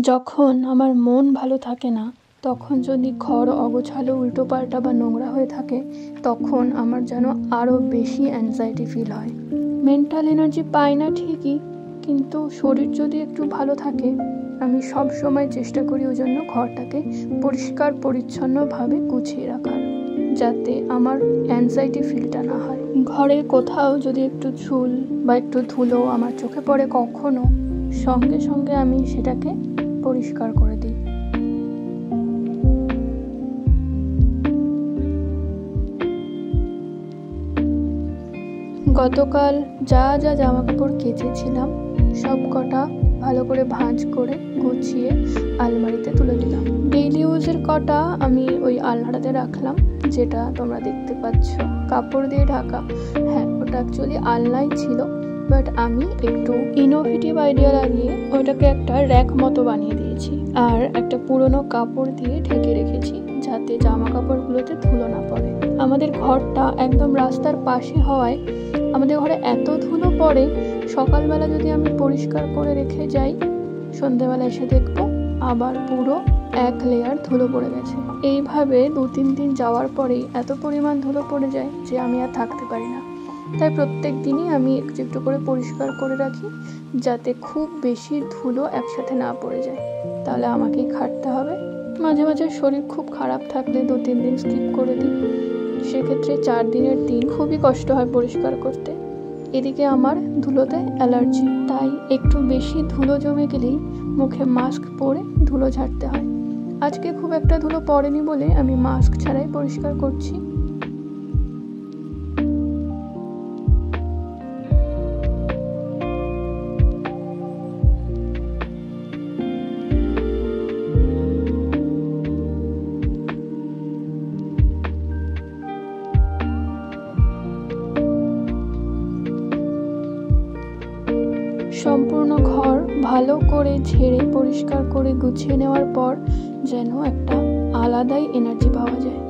যখন আমার মন ভালো থাকে না, তখন যদি ঘর অগোছালো, উল্টোপাল্টা বা নোংরা হয়ে থাকে, তখন আমার যেন আরও বেশি অ্যাংজাইটি ফিল হয়। মেন্টাল এনার্জি পাই না ঠিকই, কিন্তু শরীর যদি একটু ভালো থাকে, আমি সব সময় চেষ্টা করি ওই জন্য ঘরটাকে পরিষ্কার পরিচ্ছন্নভাবে গুছিয়ে রাখার, যাতে আমার অ্যাংজাইটি ফিলটা না হয়। ঘরের কোথাও যদি একটু ঝুল বা একটু ধুলো আমার চোখে পড়ে কখনো, সঙ্গে সঙ্গে আমি সেটাকে পরিষ্কার করে দিই। গতকাল যা যা জামা কাপড় কেচেছিলাম সব কটা ভালো করে ভাঁজ করে গুছিয়ে আলমারিতে তুলে দিলাম। ডেইলি ইউজের কটা আমি ওই আলনাটাতে রাখলাম, যেটা তোমরা দেখতে পাচ্ছ কাপড় দিয়ে ঢাকা। হ্যাঁ, ওটা অ্যাকচুয়ালি আলনাই ছিল, বাট আমি একটু ইনোভেটিভ আইডিয়া লাগিয়ে ওটাকে একটা র্যাক মতো বানিয়ে দিয়েছি, আর একটা পুরনো কাপড় দিয়ে ঢেকে রেখেছি যাতে জামা কাপড়গুলোতে ধুলো না পড়ে। আমাদের ঘরটা একদম রাস্তার পাশে হওয়ায় আমাদের ঘরে এত ধুলো পড়ে, সকালবেলা যদি আমি পরিষ্কার করে রেখে যাই, সন্ধ্যেবেলা এসে দেখবো আবার পুরো এক লেয়ার ধুলো পড়ে গেছে। এইভাবে 2-3 দিন যাওয়ার পরেই এত পরিমাণ ধুলো পড়ে যায় যে আমি আর থাকতে পারি না। তাই প্রত্যেক দিনই আমি একটু একটু করে পরিষ্কার করে রাখি, যাতে খুব বেশি ধুলো একসাথে না পড়ে যায়, তাহলে আমাকেই খাটতে হবে। মাঝে মাঝে শরীর খুব খারাপ থাকলে 2-3 দিন স্কিপ করে দিই, সেক্ষেত্রে 4 দিনের দিন খুবই কষ্ট হয় পরিষ্কার করতে। এদিকে আমার ধুলোতে অ্যালার্জি, তাই একটু বেশি ধুলো জমে গেলেই মুখে মাস্ক পরে ধুলো ঝাড়তে হয়। আজকে খুব একটা ধুলো পড়েনি বলে আমি মাস্ক ছাড়াই পরিষ্কার করছি। সম্পূর্ণ ঘর ভালো করে ঝেড়ে পরিষ্কার করে গুছিয়ে নেওয়ার পর যেন একটা আলাদাই এনার্জি পাওয়া যায়।